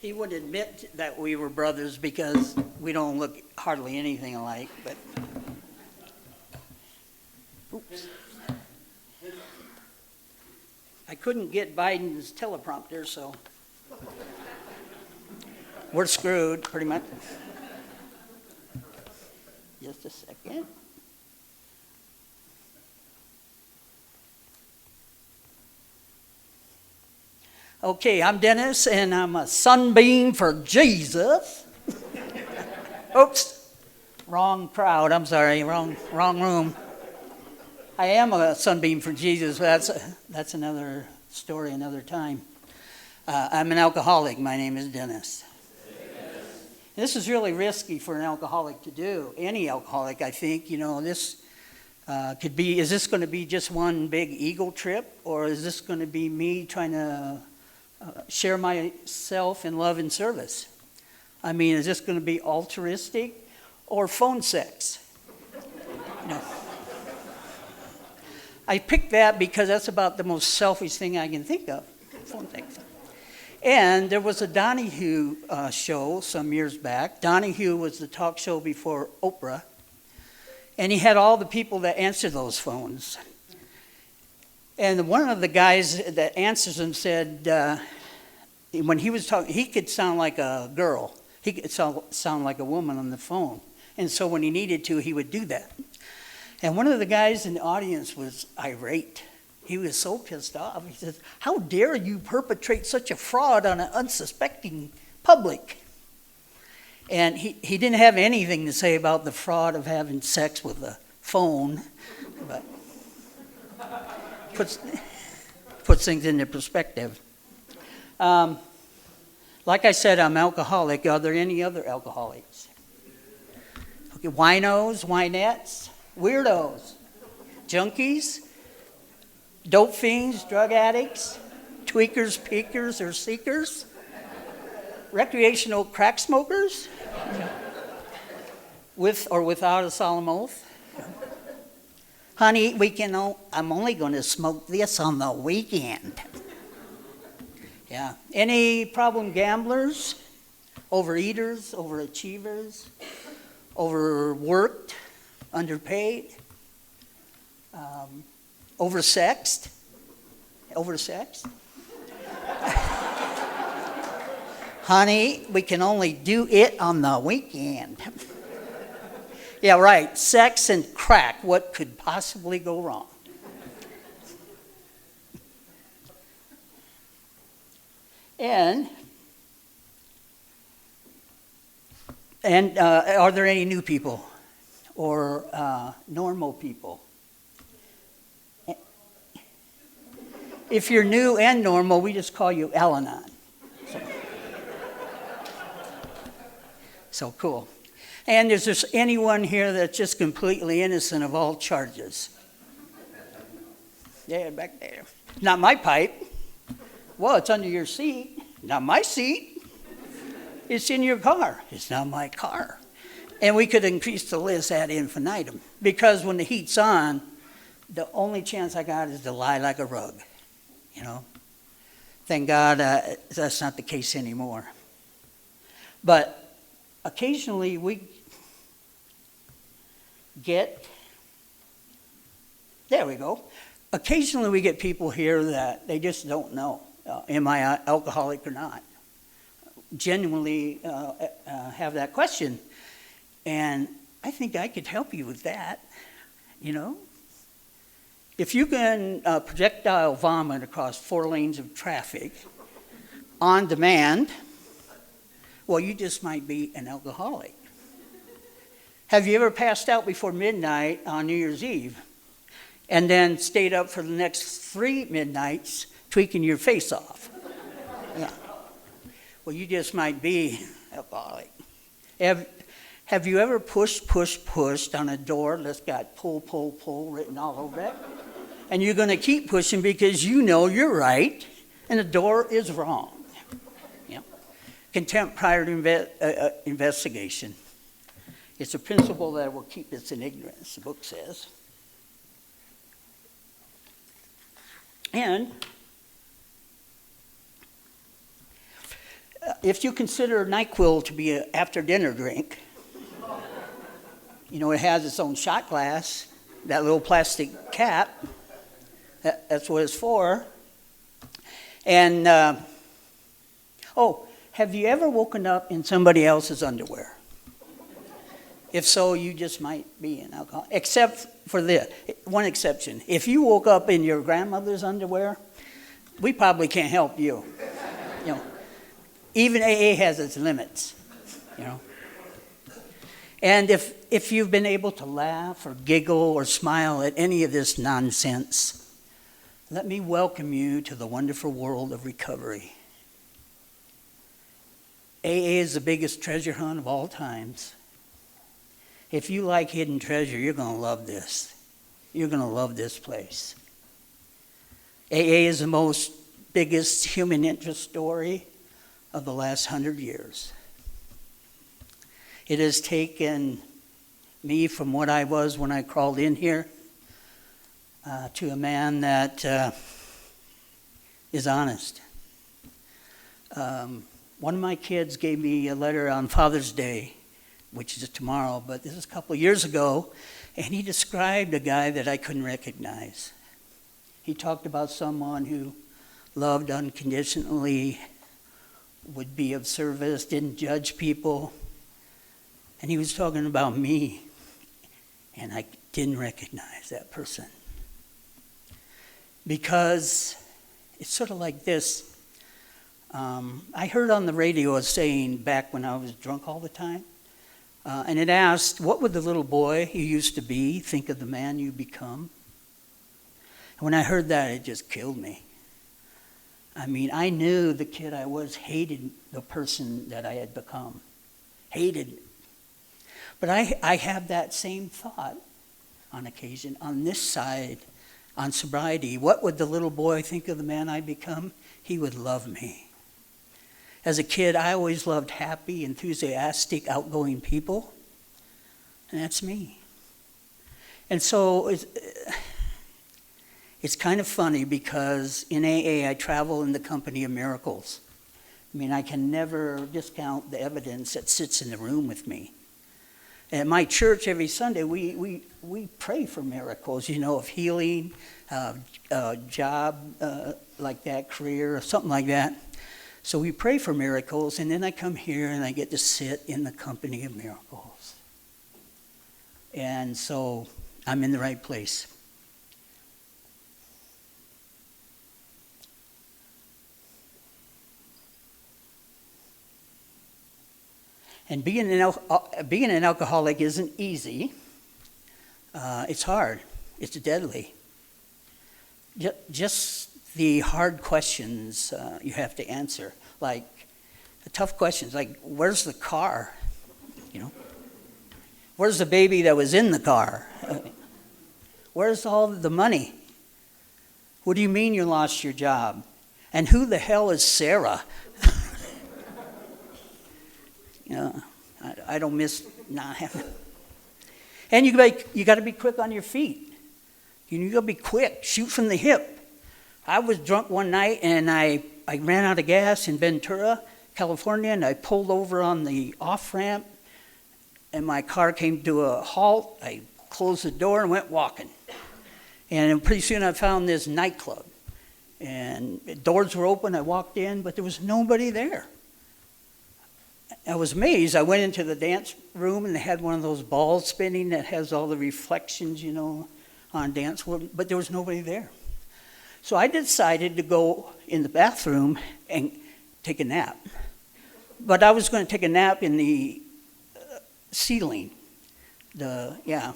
He would admit that we were brothers because we don't look hardly anything alike, but... Oops. I couldn't get Biden's teleprompter, so we're screwed, pretty much. Just a second. Okay, I'm Dennis, and I'm a sunbeam for Jesus. Oops, wrong crowd. I'm sorry, wrong room. I am a sunbeam for Jesus, but that's another story, another time. I'm an alcoholic. My name is Dennis. This is really risky for an alcoholic to do. Any alcoholic, I think. This could be, is this going to be just one big ego trip, or is this going to be me trying to share myself in love and service? I mean, is this going to be altruistic or phone sex? I picked that because that's about the most selfish thing I can think of, phone sex. And there was a Donahue show some years back. Donahue was the talk show before Oprah, and he had all the people that answer those phones. And one of the guys that answers them said, when he was talking, he could sound like a girl. He could sound like a woman on the phone. And so when he needed to, he would do that. And one of the guys in the audience was irate. He was so pissed off. He says, "How dare you perpetrate such a fraud on an unsuspecting public?" And he didn't have anything to say about the fraud of having sex with a phone, but puts things into perspective. Like I said, I'm alcoholic. Are there any other alcoholics? Okay, winos, winettes, weirdos, junkies, dope fiends, drug addicts, tweakers, peekers, or seekers, recreational crack smokers, with or without a solemn oath. Honey, I'm only going to smoke this on the weekend. Yeah. Any problem gamblers, overeaters, overachievers, overworked, underpaid, oversexed? Honey, we can only do it on the weekend. Yeah, right. Sex and crack. What could possibly go wrong? And are there any new people or normal people? If you're new and normal, we just call you Al-Anon. So cool. And is there anyone here that's just completely innocent of all charges? Yeah, back there. Not my pipe. Well, it's under your seat. Not my seat. It's in your car. It's not my car. And we could increase the list ad infinitum. Because when the heat's on, the only chance I got is to lie like a rug. Thank God that's not the case anymore. But occasionally we get, there we go. Occasionally we get people here that they just don't know, am I alcoholic or not? Genuinely have that question. And I think I could help you with that, If you can projectile vomit across 4 lanes of traffic on demand, well, you just might be an alcoholic. Have you ever passed out before midnight on New Year's Eve and then stayed up for the next 3 midnights tweaking your face off? Yeah. Well, you just might be alcoholic. Have you ever pushed on a door that's got pull written all over it? And you're going to keep pushing because you know you're right and the door is wrong. Contempt prior to investigation. It's a principle that will keep us in ignorance, the book says. And if you consider NyQuil to be an after-dinner drink, it has its own shot glass, that little plastic cap. That's what it's for. And, have you ever woken up in somebody else's underwear? If so, you just might be an alcoholic. Except for this, one exception. If you woke up in your grandmother's underwear, we probably can't help you. Even AA has its limits, And if you've been able to laugh or giggle or smile at any of this nonsense, let me welcome you to the wonderful world of recovery. AA is the biggest treasure hunt of all times. If you like hidden treasure, you're going to love this. You're going to love this place. AA is the biggest human interest story of the last 100 years. It has taken me from what I was when I crawled in here to a man that is honest. One of my kids gave me a letter on Father's Day, which is tomorrow, but this is a couple of years ago, and he described a guy that I couldn't recognize. He talked about someone who loved unconditionally, would be of service, didn't judge people, and he was talking about me, and I didn't recognize that person. Because it's sort of like this. I heard on the radio a saying back when I was drunk all the time, and it asked, what would the little boy you used to be think of the man you become? And when I heard that, it just killed me. I knew the kid I was hated the person that I had become. Hated. But I have that same thought on occasion, on this side, on sobriety. What would the little boy think of the man I become? He would love me. As a kid, I always loved happy, enthusiastic, outgoing people. And that's me. And so it's kind of funny because in AA, I travel in the company of miracles. I can never discount the evidence that sits in the room with me. At my church every Sunday, we pray for miracles, of healing, job like that, career, or something like that. So we pray for miracles, and then I come here and I get to sit in the company of miracles. And so I'm in the right place. And being an alcoholic isn't easy. It's hard. It's deadly. Just the hard questions you have to answer, like the tough questions, like where's the car? Where's the baby that was in the car? Where's all the money? What do you mean you lost your job? And who the hell is Sarah? I don't miss not having. And you got to be quick on your feet. You got to be quick. Shoot from the hip. I was drunk one night and I ran out of gas in Ventura, California, and I pulled over on the off-ramp, and my car came to a halt. I closed the door and went walking. And pretty soon I found this nightclub. And the doors were open. I walked in, but there was nobody there. I was amazed. I went into the dance room, and they had one of those balls spinning that has all the reflections, on dance floor, but there was nobody there. So I decided to go in the bathroom and take a nap. But I was going to take a nap in the ceiling. It,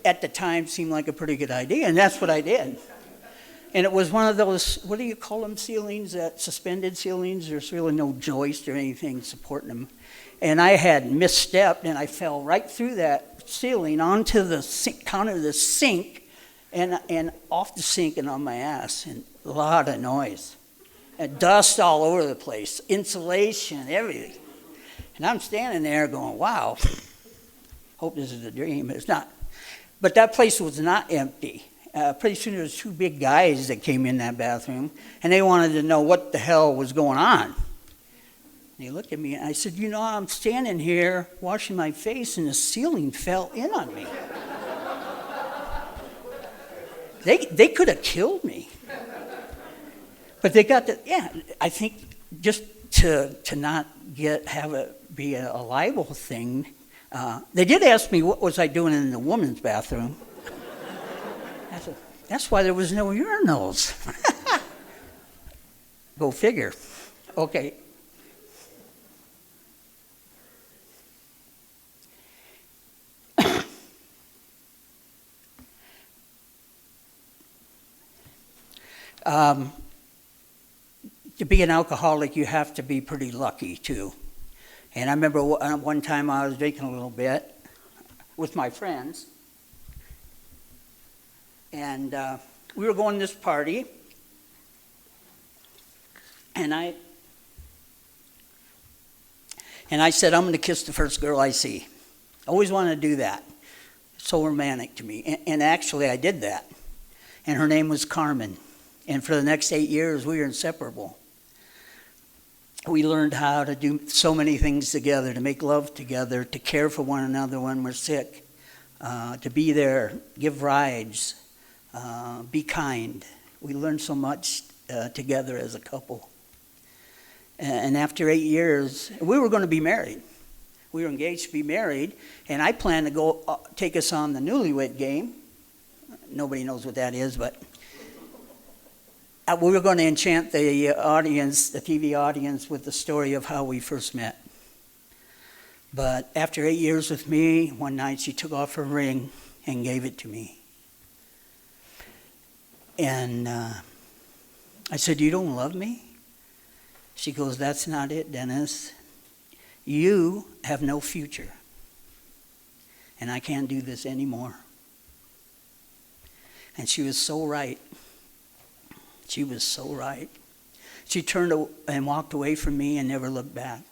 at the time, seemed like a pretty good idea, and that's what I did. And it was one of those, what do you call them, ceilings, that suspended ceilings? There's really no joist or anything supporting them. And I had misstepped, and I fell right through that ceiling onto the counter of the sink, and off the sink and on my ass, and a lot of noise. And dust all over the place, insulation, everything. And I'm standing there going, wow, hope this is a dream. It's not. But that place was not empty. Pretty soon there was two big guys that came in that bathroom, and they wanted to know what the hell was going on. And they looked at me, and I said, I'm standing here washing my face, and the ceiling fell in on me. They could have killed me. But they got I think just to not have it be a libel thing. They did ask me what was I doing in the woman's bathroom. I said, that's why there was no urinals. Go figure. Okay. To be an alcoholic, you have to be pretty lucky, too. And I remember one time I was drinking a little bit with my friends. And we were going to this party. And I said, I'm going to kiss the first girl I see. I always wanted to do that. It's so romantic to me. And actually, I did that. And her name was Carmen. And for the next 8 years, we were inseparable. We learned how to do so many things together, to make love together, to care for one another when we're sick, to be there, give rides, be kind. We learned so much together as a couple. And after 8 years, we were going to be married. We were engaged to be married, and I planned to go take us on the Newlywed Game. Nobody knows what that is, but we were going to enchant the audience, the TV audience, with the story of how we first met. But after 8 years with me, one night she took off her ring and gave it to me. And I said, you don't love me? She goes, that's not it, Dennis. You have no future. And I can't do this anymore. And she was so right. She was so right. She turned and walked away from me and never looked back.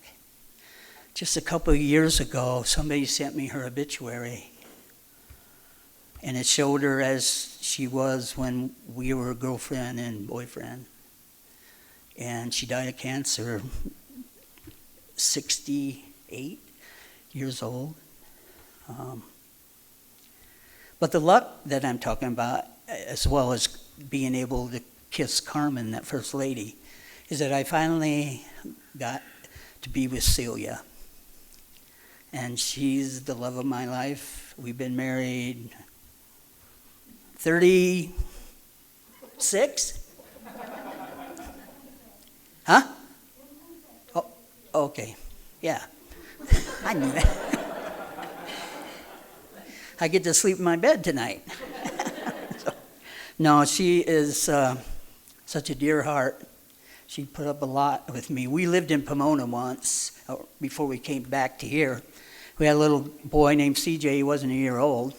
Just a couple of years ago, somebody sent me her obituary. And it showed her as she was when we were girlfriend and boyfriend. And she died of cancer, 68 years old. But the luck that I'm talking about, as well as being able to kiss Carmen, that first lady, is that I finally got to be with Celia. And she's the love of my life. We've been married 36? Huh? Oh, okay. Yeah. I knew that. I get to sleep in my bed tonight. No, she is such a dear heart. She put up a lot with me. We lived in Pomona once before we came back to here. We had a little boy named CJ. He wasn't a year old.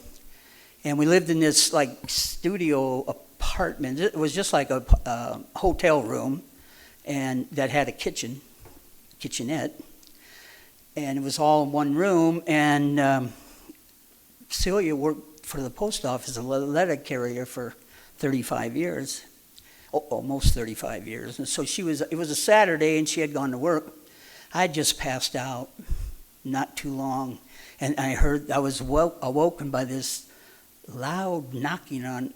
And we lived in this studio apartment. It was just like a hotel room, and that had a kitchenette. And it was all in one room. And Celia worked for the post office, a letter carrier, for 35 years, almost 35 years. And so it was a Saturday, and she had gone to work. I had just passed out not too long, and I was awoken by this loud knocking on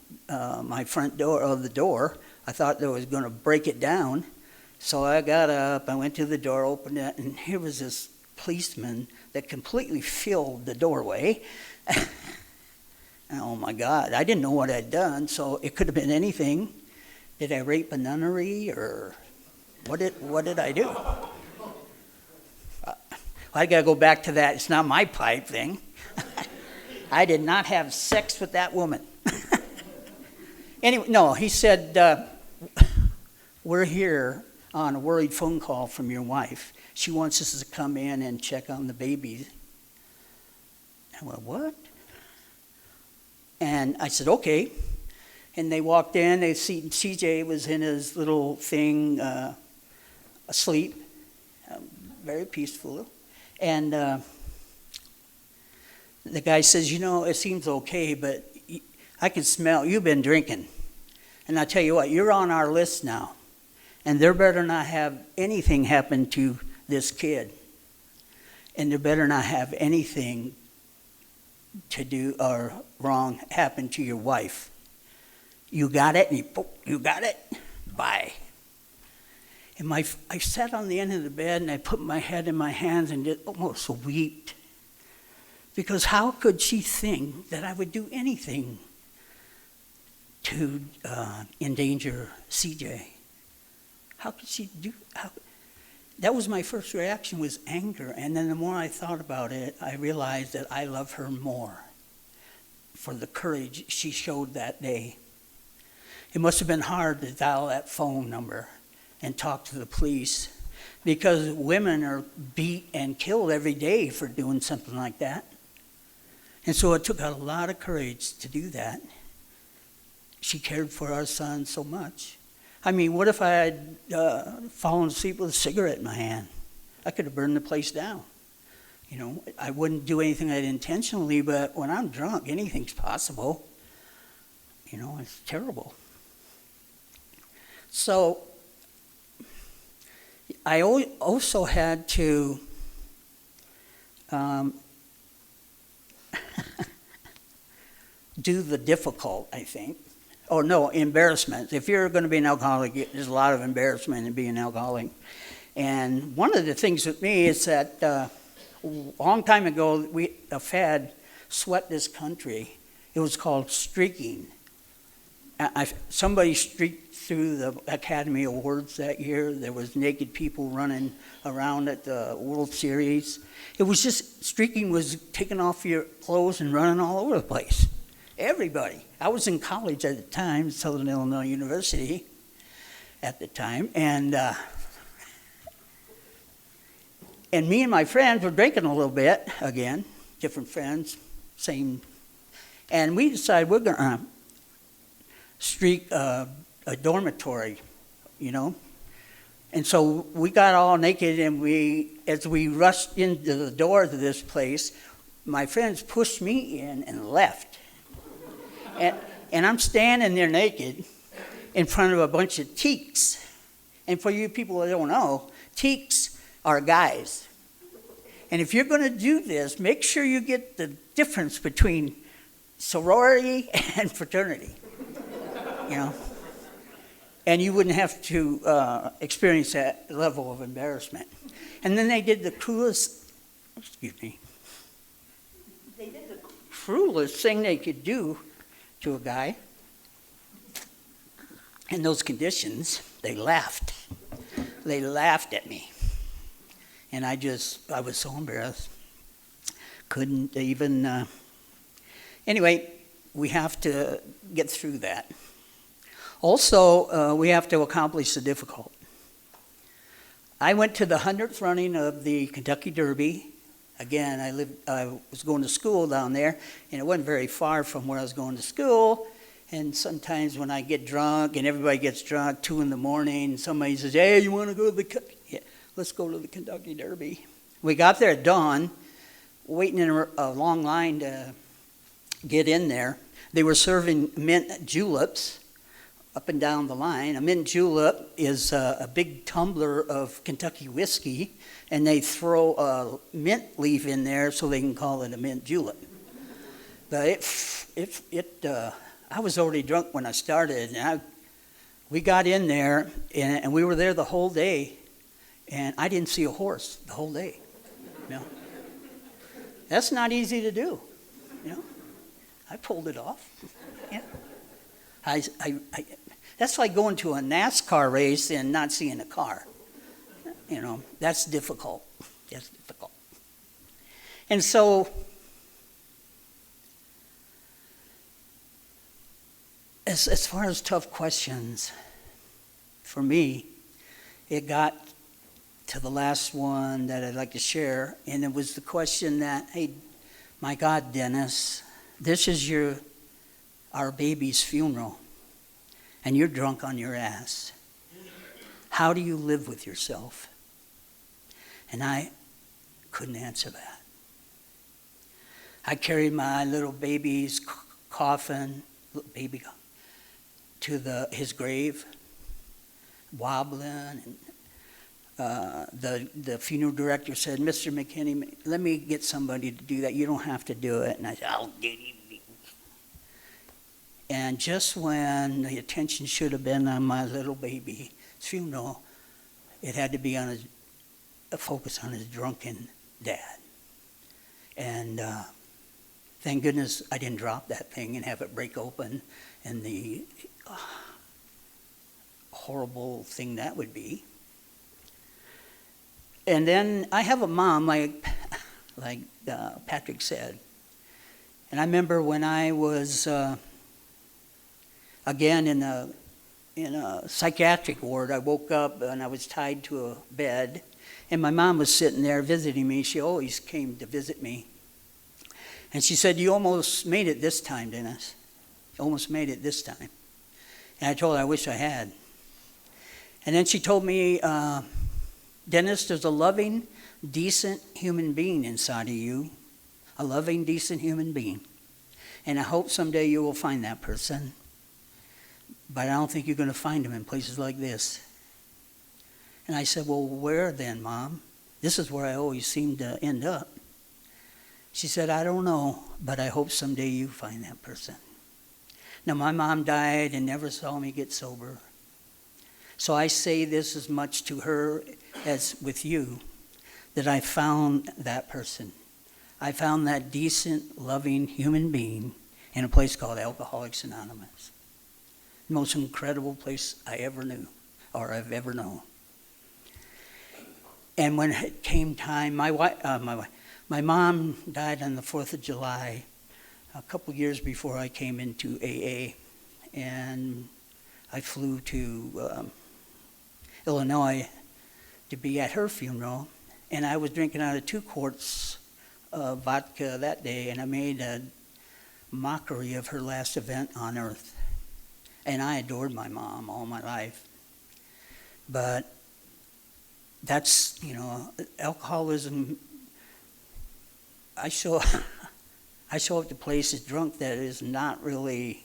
my front door, of the door. I thought they was going to break it down. So I got up, I went to the door, opened it, and here was this policeman that completely filled the doorway. Oh my God, I didn't know what I'd done, so it could have been anything. Did I rape a nunnery, or what did I do? I got to go back to that. It's not my pipe thing. I did not have sex with that woman. Anyway, no, he said, we're here on a worried phone call from your wife. She wants us to come in and check on the baby. I went, what? And I said, okay. And they walked in. They see CJ was in his little thing, asleep, very peaceful. And the guy says, it seems okay, but I can smell, you've been drinking. And I tell you what, you're on our list now. And there better not have anything happen to this kid. And there better not have anything to do or wrong happen to your wife. You got it? And you got it? Bye. And I sat on the end of the bed and I put my head in my hands and just almost wept. Because how could she think that I would do anything to endanger CJ? How could she do? That was my first reaction, was anger. And then the more I thought about it, I realized that I love her more for the courage she showed that day. It must have been hard to dial that phone number and talk to the police, because women are beat and killed every day for doing something like that. And so it took a lot of courage to do that. She cared for our son so much. I mean, what if I had fallen asleep with a cigarette in my hand? I could have burned the place down. You know, I wouldn't do anything like that intentionally, but when I'm drunk, anything's possible. You know, it's terrible. So I also had to do the difficult, I think. Oh, no, embarrassment. If you're going to be an alcoholic, there's a lot of embarrassment in being an alcoholic. And one of the things with me is that a long time ago, a fad swept this country. It was called streaking. Somebody streaked through the Academy Awards that year. There was naked people running around at the World Series. It was just, streaking was taking off your clothes and running all over the place. Everybody. I was in college at the time, Southern Illinois University at the time, and me and my friends were drinking a little bit again, different friends, same, and we decided we're going to streak a dormitory, you know. And so we got all naked, and as we rushed into the door to this place, my friends pushed me in and left. And I'm standing there naked in front of a bunch of teaks. And for you people that don't know, teaks are guys. And if you're going to do this, make sure you get the difference between sorority and fraternity. You know? And you wouldn't have to experience that level of embarrassment. And then they did the cruelest thing they could do to a guy. In those conditions, they laughed. They laughed at me. And I was so embarrassed. Couldn't even, anyway, we have to get through that. Also, we have to accomplish the difficult. I went to the 100th running of the Kentucky Derby. Again, I was going to school down there, and it wasn't very far from where I was going to school. And sometimes when I get drunk, and everybody gets drunk, 2 a.m, somebody says, "Hey, you want to go to let's go to the Kentucky Derby." We got there at dawn, waiting in a long line to get in there. They were serving mint juleps up and down the line. A mint julep is a big tumbler of Kentucky whiskey, and they throw a mint leaf in there so they can call it a mint julep. But I was already drunk when I started, and we got in there, and we were there the whole day, and I didn't see a horse the whole day. You know? That's not easy to do. You know, I pulled it off. Yeah. That's like going to a NASCAR race and not seeing a car. You know, that's difficult. That's difficult. And so, as far as tough questions, for me, it got to the last one that I'd like to share, and it was the question that, hey, my God, Dennis, this is our baby's funeral, and you're drunk on your ass. How do you live with yourself? And I couldn't answer that. I carried my little baby's coffin little baby, to his grave, wobbling. And the funeral director said, "Mr. McKinney, let me get somebody to do that. You don't have to do it." And I said, "I'll do it." And just when the attention should have been on my little baby's funeral, it had to be on a focus on his drunken dad. And thank goodness I didn't drop that thing and have it break open, and the horrible thing that would be. And then I have a mom, like Patrick said. And I remember when I was again in a psychiatric ward, I woke up and I was tied to a bed, and my mom was sitting there visiting me. She always came to visit me. And she said, "You almost made it this time, Dennis. You almost made it this time." And I told her I wish I had. And then she told me, "Dennis, there's a loving, decent human being inside of you. A loving, decent human being. And I hope someday you will find that person. But I don't think you're going to find him in places like this." And I said, "Well, where then, Mom? This is where I always seem to end up." She said, "I don't know, but I hope someday you find that person." Now, my mom died and never saw me get sober. So I say this as much to her as with you, that I found that person. I found that decent, loving human being in a place called Alcoholics Anonymous. The most incredible place I ever knew, or I've ever known. And when it came time, my mom died on the 4th of July, a couple years before I came into AA. And I flew to Illinois to be at her funeral. And I was drinking out of 2 quarts of vodka that day, and I made a mockery of her last event on earth. And I adored my mom all my life. But that's, alcoholism. I show up to places drunk that is not really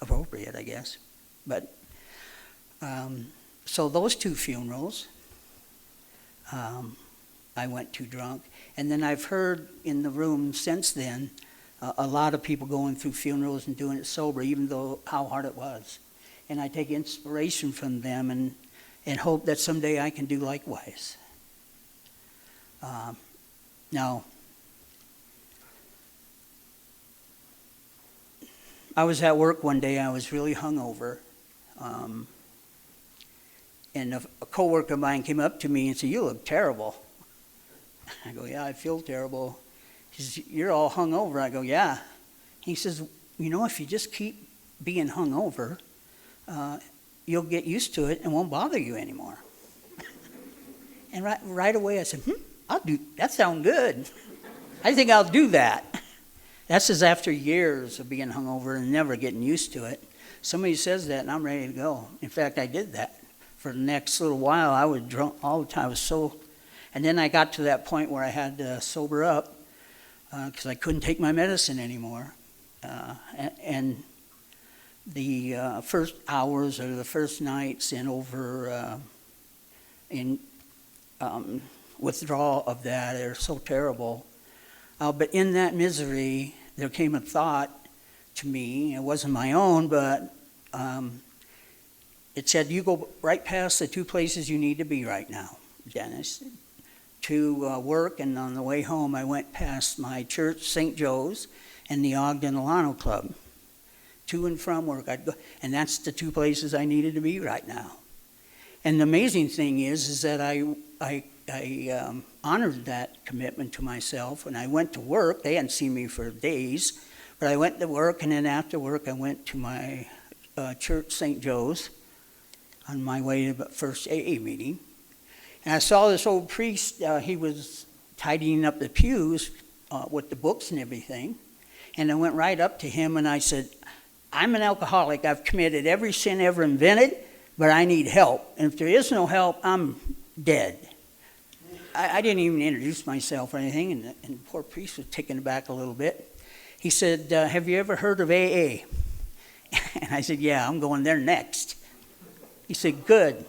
appropriate, I guess. But so those 2 funerals, I went to drunk. And then I've heard in the room since then a lot of people going through funerals and doing it sober, even though how hard it was. And I take inspiration from them and hope that someday I can do likewise. Now, I was at work one day. I was really hungover. And a coworker of mine came up to me and said, "You look terrible." I go, "Yeah, I feel terrible." He says, "You're all hungover." I go, "Yeah." He says, "If you just keep being hungover, you'll get used to it and won't bother you anymore." And right away I said, that sounds good. I think I'll do that. That's just after years of being hungover and never getting used to it. Somebody says that and I'm ready to go. In fact, I did that. For the next little while, I was drunk all the time. And then I got to that point where I had to sober up because I couldn't take my medicine anymore. And the first hours or the first nights in withdrawal of that are so terrible. But in that misery, there came a thought to me. It wasn't my own, but it said, "You go right past the 2 places you need to be right now, Dennis." To work, and on the way home, I went past my church, St. Joe's, and the Ogden Alano Club. To and from work, I'd go, and that's the 2 places I needed to be right now. And the amazing thing is that I honored that commitment to myself. When I went to work, they hadn't seen me for days, but I went to work, and then after work, I went to my church, St. Joe's, on my way to the first AA meeting. And I saw this old priest. He was tidying up the pews with the books and everything. And I went right up to him and I said, "I'm an alcoholic. I've committed every sin ever invented, but I need help. And if there is no help, I'm dead." I didn't even introduce myself or anything, and the poor priest was taken aback a little bit. He said, have you ever heard of AA? And I said, yeah, I'm going there next. He said, good.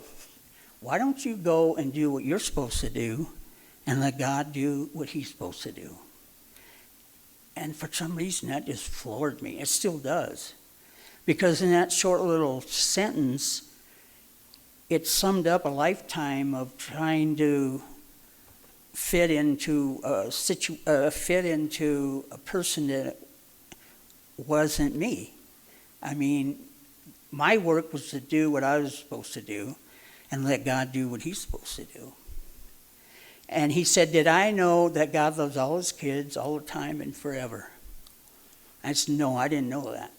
Why don't you go and do what you're supposed to do and let God do what he's supposed to do? And for some reason, that just floored me. It still does. Because in that short little sentence, it summed up a lifetime of trying to fit into a person that wasn't me. I mean, my work was to do what I was supposed to do and let God do what he's supposed to do. And he said, did I know that God loves all his kids all the time and forever? I said, no, I didn't know that.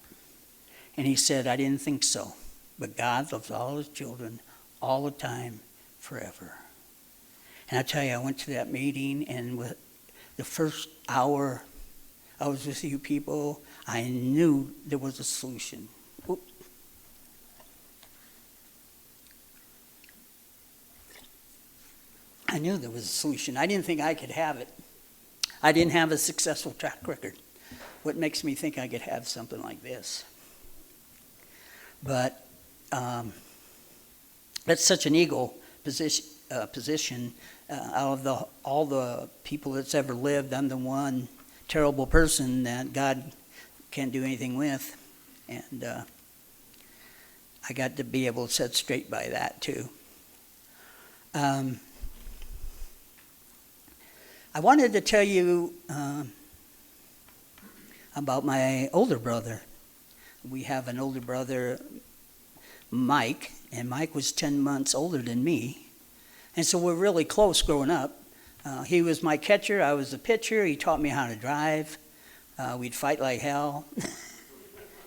And he said, I didn't think so. But God loves all his children all the time, forever. And I tell you, I went to that meeting, and with the first hour I was with you people, I knew there was a solution. Oops. I knew there was a solution. I didn't think I could have it. I didn't have a successful track record. What makes me think I could have something like this? But that's such an ego position. Out of all the people that's ever lived, I'm the one terrible person that God can't do anything with. And I got to be able to set straight by that too. I wanted to tell you about my older brother. We have an older brother, Mike, and Mike was 10 months older than me. And so we're really close growing up. He was my catcher, I was the pitcher. He taught me how to drive. We'd fight like hell.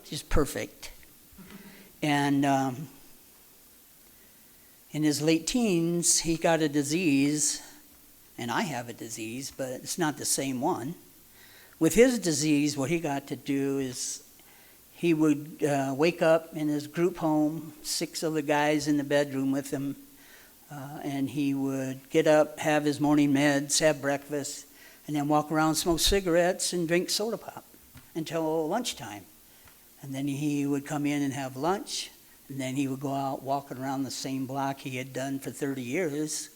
Just perfect. And in his late teens, he got a disease, and I have a disease, but it's not the same one. With his disease, what he got to do is he would wake up in his group home, 6 other guys in the bedroom with him, and he would get up, have his morning meds, have breakfast, and then walk around, smoke cigarettes, and drink soda pop until lunchtime. And then he would come in and have lunch, and then he would go out walking around the same block he had done for 30 years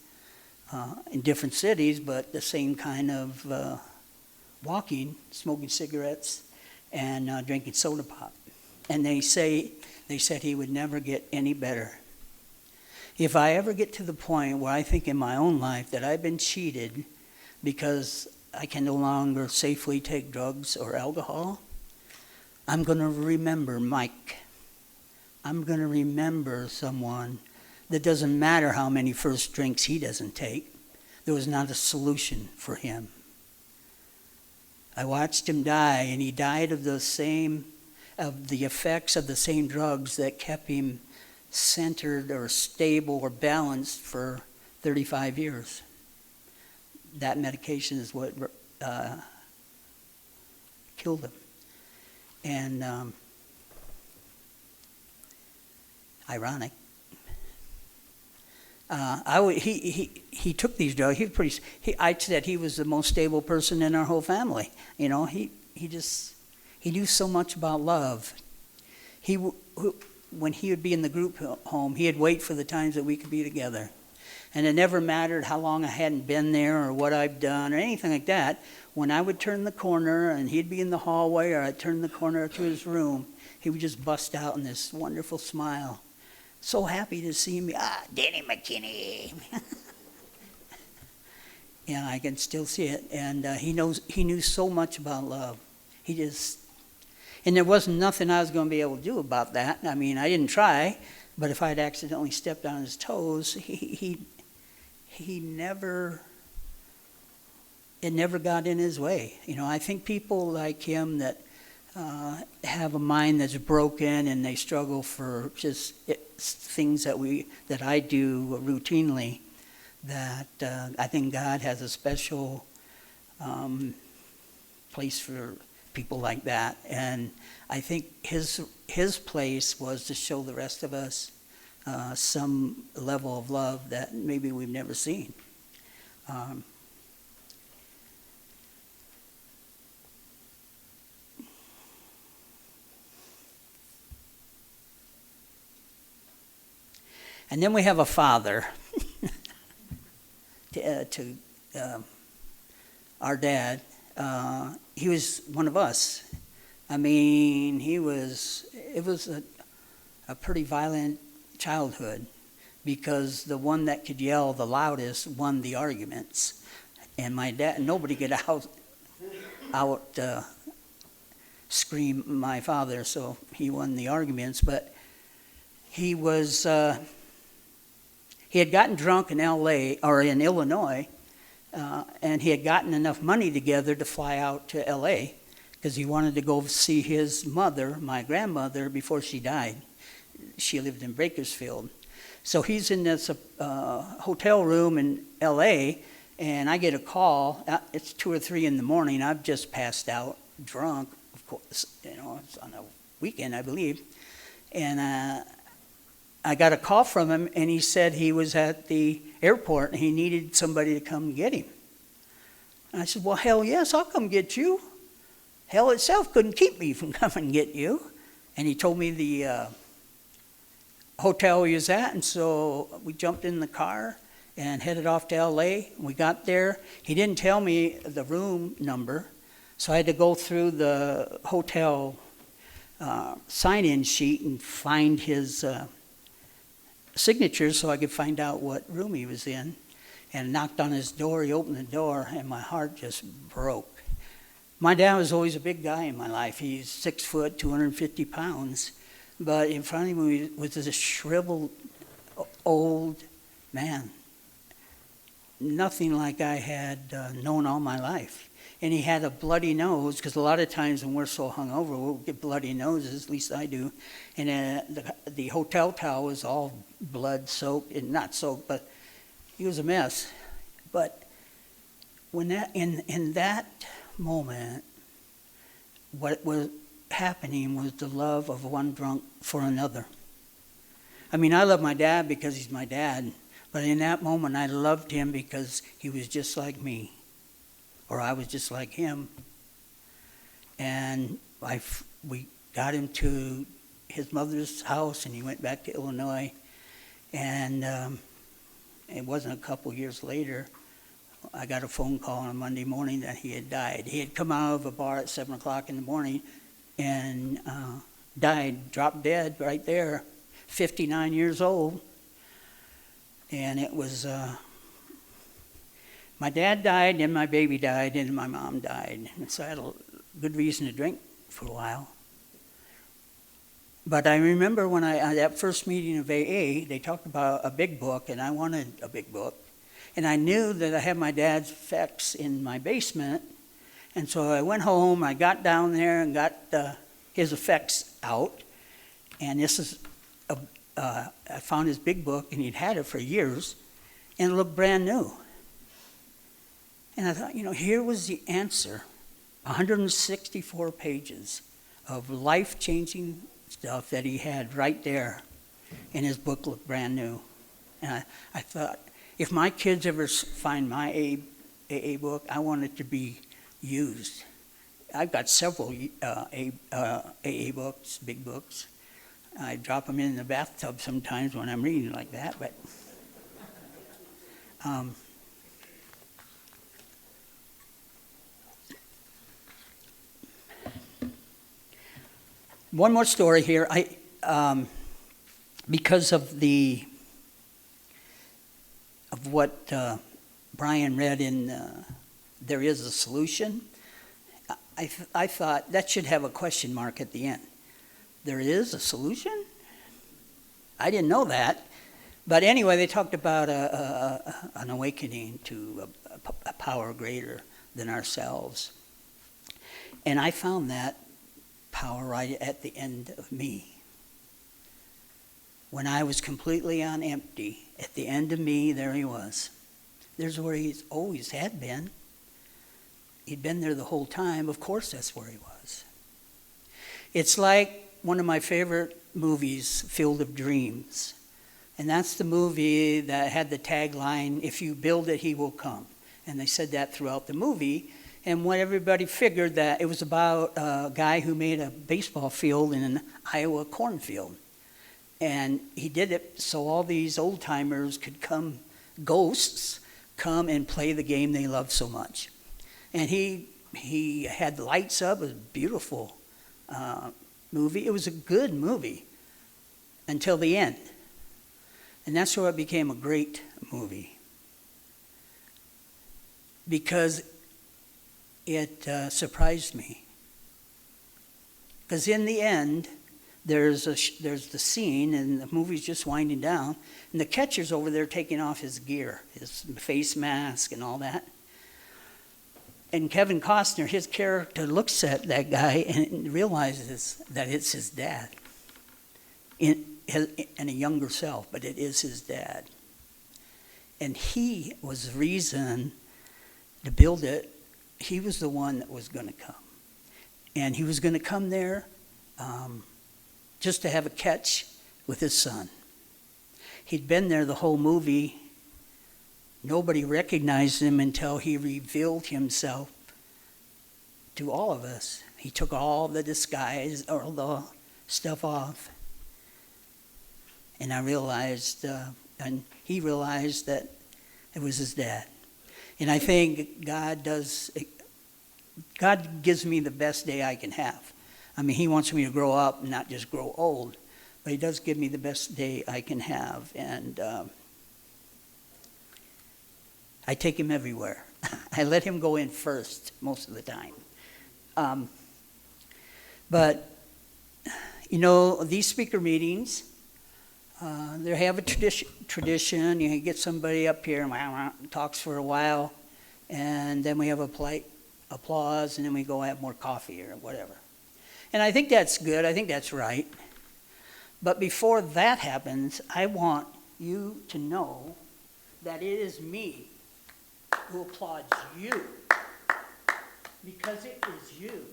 in different cities, but the same kind of walking, smoking cigarettes, and drinking soda pop. And they said he would never get any better. If I ever get to the point where I think in my own life that I've been cheated because I can no longer safely take drugs or alcohol, I'm going to remember Mike. I'm going to remember someone that doesn't matter how many first drinks he doesn't take. There was not a solution for him. I watched him die, and he died of the effects of the same drugs that kept him centered or stable or balanced for 35 years. That medication is what killed him. And ironic. He took these drugs. I said he was the most stable person in our whole family. You know, he knew so much about love. When he would be in the group home, he'd wait for the times that we could be together. And it never mattered how long I hadn't been there or what I've done or anything like that. When I would turn the corner and he'd be in the hallway or I'd turn the corner to his room, he would just bust out in this wonderful smile. So happy to see me. Danny McKinney. Yeah, I can still see it. And he knew so much about love. And there wasn't nothing I was going to be able to do about that. I mean, I didn't try, but if I'd accidentally stepped on his toes, it never got in his way. You know, I think people like him that have a mind that's broken and they struggle for just things that I do routinely, that I think God has a special place for people like that. And I think his place was to show the rest of us some level of love that maybe we've never seen. And then we have a father to our dad. He was one of us. I mean, it was a pretty violent childhood because the one that could yell the loudest won the arguments. And my dad, nobody could out scream my father, so he won the arguments. But he was, he had gotten drunk in L.A., or in Illinois, and he had gotten enough money together to fly out to L.A., because he wanted to go see his mother, my grandmother, before she died. She lived in Bakersfield. So he's in this hotel room in L.A., and I get a call. It's 2 or 3 in the morning. I've just passed out, drunk, of course. You know, it's on a weekend, I believe. And I got a call from him, and he said he was at the airport, and he needed somebody to come get him. And I said, well, hell yes, I'll come get you. Hell itself couldn't keep me from coming and get you. And he told me the hotel he was at, and so we jumped in the car and headed off to L.A. We got there. He didn't tell me the room number, so I had to go through the hotel sign-in sheet and find his signature so I could find out what room he was in. And knocked on his door. He opened the door, and my heart just broke. My dad was always a big guy in my life. He's 6 foot, 250 pounds. But in front of me was this shriveled, old man. Nothing like I had known all my life. And he had a bloody nose, because a lot of times when we're so hungover, we'll get bloody noses, at least I do. And the hotel towel was all blood-soaked, and not soaked, but he was a mess. But when in that moment, what was happening was the love of one drunk for another. I mean, I love my dad because he's my dad, but in that moment I loved him because he was just like me, or I was just like him. And we got him to his mother's house, and he went back to Illinois. And it wasn't a couple years later, I got a phone call on a Monday morning that he had died. He had come out of a bar at 7 o'clock in the morning and died, dropped dead right there, 59 years old. And it was, my dad died, and my baby died, and my mom died. And so I had a good reason to drink for a while. But I remember when at that first meeting of AA, they talked about a big book, and I wanted a big book. And I knew that I had my dad's effects in my basement. And so I went home, I got down there and got his effects out. And this is, I found his big book, and he'd had it for years, and it looked brand new. And I thought, here was the answer. 164 pages of life-changing stuff that he had right there. And his book looked brand new. And I thought, if my kids ever find my AA book, I want it to be used. I've got several AA books, big books. I drop them in the bathtub sometimes when I'm reading like that. But one more story here. Because of what Brian read in There Is a Solution, I thought that should have a question mark at the end. There is a solution? I didn't know that. But anyway, they talked about an awakening to a power greater than ourselves. And I found that power right at the end of me. When I was completely on empty, at the end of me, there he was. There's where he's always had been. He'd been there the whole time. Of course, that's where he was. It's like one of my favorite movies, Field of Dreams. And that's the movie that had the tagline, "If you build it, he will come." And they said that throughout the movie. And when everybody figured that it was about a guy who made a baseball field in an Iowa cornfield. And he did it so all these old timers could come, ghosts, come and play the game they love so much. And he had the lights up. It was a beautiful movie. It was a good movie until the end. And that's where it became a great movie. Because it surprised me. Because in the end, there's the scene, and the movie's just winding down, and the catcher's over there taking off his gear, his face mask and all that. And Kevin Costner, his character, looks at that guy and realizes that it's his dad, in a younger self, but it is his dad. And he was the reason to build it. He was the one that was going to come. And he was going to come there just to have a catch with his son. He'd been there the whole movie. Nobody recognized him until he revealed himself to all of us. He took all the disguise, all the stuff off. And I realized, and he realized that it was his dad. And I think God gives me the best day I can have. I mean, he wants me to grow up and not just grow old, but he does give me the best day I can have. And I take him everywhere. I let him go in first most of the time. But, you know, these speaker meetings, they have a tradition. You get somebody up here and talks for a while, and then we have a polite applause, and then we go have more coffee or whatever. And I think that's good. I think that's right. But before that happens, I want you to know that it is me who applauds you. Because it is you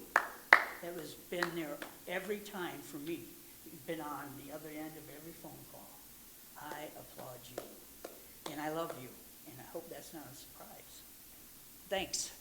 that has been there every time for me. You've been on the other end of every phone call. I applaud you. And I love you. And I hope that's not a surprise. Thanks.